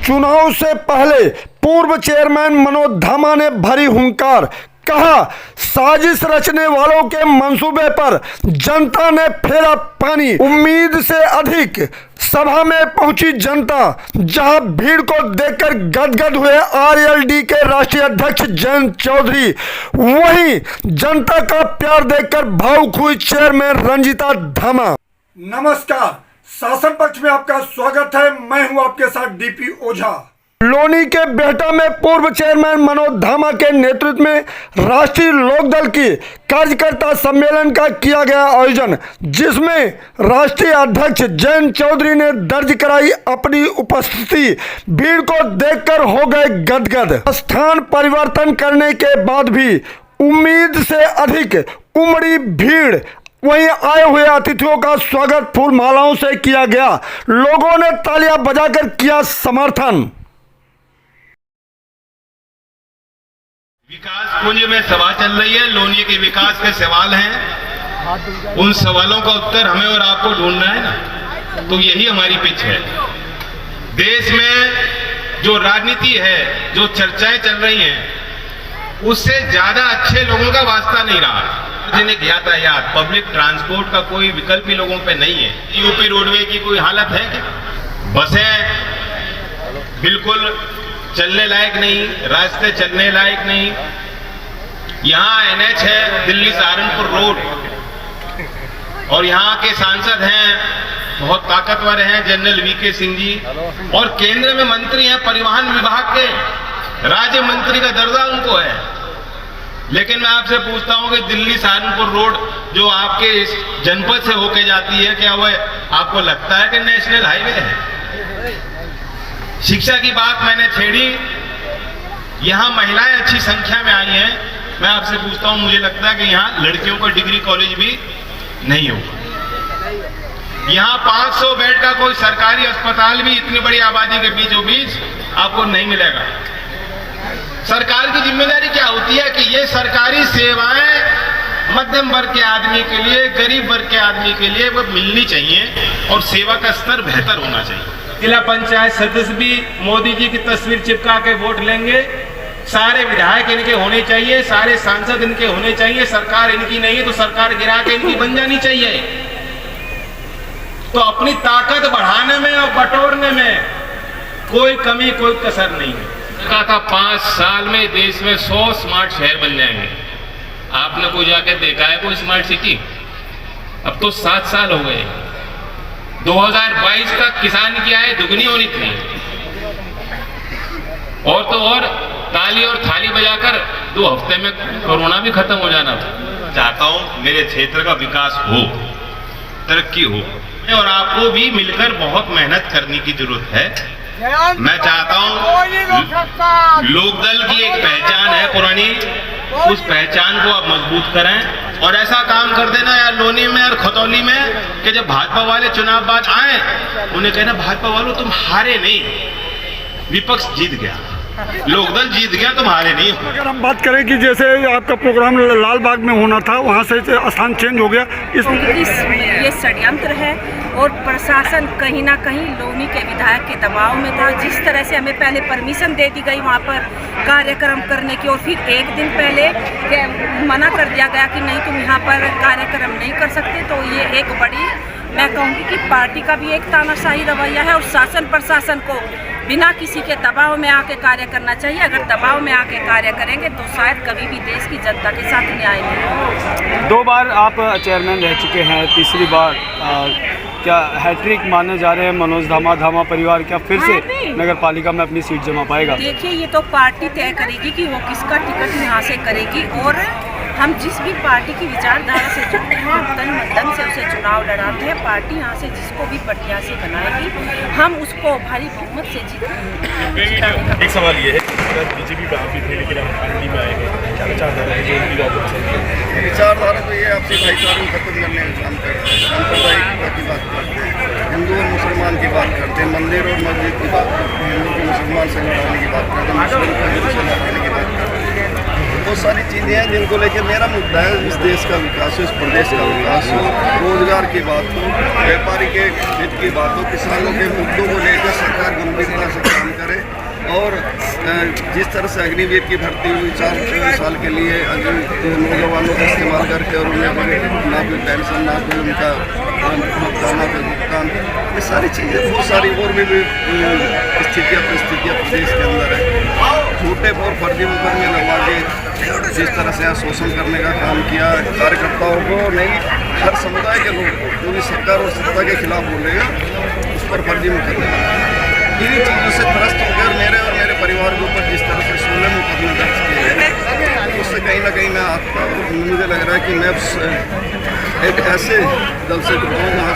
चुनाव से पहले पूर्व चेयरमैन मनोज धामा ने भरी हुंकार, कहा साजिश रचने वालों के मंसूबे पर जनता ने फेरा पानी। उम्मीद से अधिक सभा में पहुंची जनता, जहां भीड़ को देखकर गदगद हुए आरएलडी के राष्ट्रीय अध्यक्ष जयंत चौधरी, वहीं जनता का प्यार देखकर भावुक हुई चेयरमैन रंजीता धामा। नमस्कार, शासन पक्ष में आपका स्वागत है। मैं हूं आपके साथ डीपी ओझा। लोनी के बेहटा में पूर्व चेयरमैन मनोज धामा के नेतृत्व में राष्ट्रीय लोकदल की कार्यकर्ता सम्मेलन का किया गया आयोजन, जिसमें राष्ट्रीय अध्यक्ष जयंत चौधरी ने दर्ज कराई अपनी उपस्थिति। भीड़ को देखकर हो गए गदगद। स्थान परिवर्तन करने के बाद भी उम्मीद से अधिक उमड़ी भीड़। वहीं आए हुए अतिथियों का स्वागत फूल मालाओं से किया गया। लोगों ने तालियां बजाकर किया समर्थन। विकास कुंज में सभा चल रही है। लोनी के विकास के सवाल हैं, उन सवालों का उत्तर हमें और आपको ढूंढना है ना, तो यही हमारी पिच है। देश में जो राजनीति है, जो चर्चाएं चल रही हैं, उससे ज्यादा अच्छे लोगों का वास्ता नहीं रहा। जिन्हें यातायात, पब्लिक ट्रांसपोर्ट का कोई विकल्प ही लोगों पे नहीं है। यूपी रोडवे की कोई हालत है क्या? बसें बिल्कुल चलने लायक नहीं, रास्ते चलने लायक नहीं। यहाँ एनएच है, दिल्ली सहारनपुर रोड, और यहाँ के सांसद हैं, बहुत ताकतवर हैं, जनरल वीके सिंह जी, और केंद्र में मंत्री हैं, परिवहन विभाग के राज्य मंत्री का दर्जा उनको है। लेकिन मैं आपसे पूछता हूँ कि दिल्ली सहारनपुर रोड जो आपके इस जनपद से होके जाती है, क्या वह आपको लगता है कि नेशनल हाईवे है? शिक्षा की बात मैंने छेड़ी, यहाँ महिलाएं अच्छी संख्या में आई हैं। मैं आपसे पूछता हूँ, मुझे लगता है कि यहाँ लड़कियों का डिग्री कॉलेज भी नहीं होगा। यहाँ 500 बेड का कोई सरकारी अस्पताल भी इतनी बड़ी आबादी के बीचों बीच आपको नहीं मिलेगा। सरकार की जिम्मेदारी क्या होती है कि ये सरकारी सेवाएं मध्यम वर्ग के आदमी के लिए, गरीब वर्ग के आदमी के लिए वो मिलनी चाहिए, और सेवा का स्तर बेहतर होना चाहिए। जिला पंचायत सदस्य भी मोदी जी की तस्वीर चिपका के वोट लेंगे। सारे विधायक इनके होने चाहिए, सारे सांसद इनके होने चाहिए। सरकार इनकी नहीं है तो सरकार गिरा के इनकी बन जानी चाहिए। तो अपनी ताकत बढ़ाने में और बटोरने में कोई कमी, कोई कसर नहीं है। कहा था 5 साल में देश में 100 स्मार्ट शहर बन जाएंगे। आपने कोई जाके देखा है कोई स्मार्ट सिटी? अब तो 7 साल हो गए। 2022 का किसान की आय दुगनी होनी थी, और तो और ताली और थाली बजाकर 2 हफ्ते में कोरोना भी खत्म हो जाना था। चाहता हूं मेरे क्षेत्र का विकास हो, तरक्की हो, और आपको भी मिलकर बहुत मेहनत करने की जरूरत है। मैं चाहता हूं लोकदल की एक पहचान है पुरानी, उस पहचान को आप मजबूत करें, और ऐसा काम कर देना यार लोनी में और खतौली में कि जब भाजपा वाले चुनाव बाद आए, उन्हें कहना भाजपा वालों तुम हारे नहीं, विपक्ष जीत गया, लोकदल जीत गया, तुम हारे नहीं। अगर हम बात करें कि जैसे आपका प्रोग्राम लाल बाग में होना था, वहाँ से स्थान चेंज हो गया, ये षड्यंत्र है, और प्रशासन कहीं ना कहीं लोनी के विधायक के दबाव में था। जिस तरह से हमें पहले परमिशन दे दी गई वहाँ पर कार्यक्रम करने की, और फिर एक दिन पहले मना कर दिया गया कि नहीं तुम यहाँ पर कार्यक्रम नहीं कर सकते, तो ये एक बड़ी, मैं कहूँगी कि पार्टी का भी एक तानाशाही रवैया है, और शासन प्रशासन को बिना किसी के दबाव में आके कार्य करना चाहिए। अगर दबाव में आके कार्य करेंगे तो शायद कभी भी देश की जनता के साथ न्याय नहीं होगा। 2 बार आप चेयरमैन रह चुके हैं, तीसरी बार क्या हैट्रिक माने जा रहे हैं मनोज धामा परिवार, क्या फिर से नगर पालिका में अपनी सीट जमा पाएगा? देखिए, ये तो पार्टी तय करेगी कि वो किसका टिकट यहाँ से करेगी, और हम जिस भी पार्टी की विचारधारा से जुड़ते हैं, तन मन से उसे चुनाव लड़ाते हैं। पार्टी यहाँ से जिसको भी प्रत्याशी बनाएगी, हम उसको भारी बहुमत से जीतेंगे। एक सवाल ये है, बीजेपी काफी थे लेकिन हम पार्टी में आए हैं, क्या विचारधारा है जो उनकी ऑपोजिशन? विचारधारा तो ये आपसी भाईचारे को खत्म करने का काम करते हैं, सांप्रदायिकता की बात करते हैं, हिंदू और मुसलमान की बात करते हैं, मंदिर और मस्जिद की बात करते हैं, हिंदू को मुसलमान से लड़ाने की बात करते हैं, मुस्लिम को हिंदू से लड़ाने की बात करते हैं। बहुत सारी चीज़ें हैं जिनको लेके मेरा मुद्दा है इस देश का विकास हो, इस प्रदेश का विकास हो, रोजगार की बात हो, व्यापारी के हित की बात हो, किसानों के मुद्दों को लेकर सरकार गंभीरता से काम करे। और जिस तरह से अग्निवीर की भर्ती हुई 4 साल के लिए नौजवानों का इस्तेमाल करके और उन्हें ना कोई पेंशन ना कोई उनका भुगतान ना कोई भुगतान, ये सारी चीज़ें बहुत सारी और भी स्थितियाँ परिस्थितियाँ प्रदेश के अंदर है। झूठे और फर्जी मुकदमे लगवा के जिस तरह से यहाँ शोषण करने का काम किया, कार्यकर्ताओं को नहीं हर समुदाय के लोग जो भी सरकार और सत्ता के खिलाफ बोलेगा उस पर फर्जी मुकदमे, इन्हीं चीज़ों से त्रस्त होकर मेरे और मेरे परिवार के ऊपर जिस तरह से 16 मुकदमे दर्ज किए गए, उससे कहीं ना कहीं मैं मुझे लग रहा है कि मैं एक ऐसे दल से जुड़ा हूँ जहाँ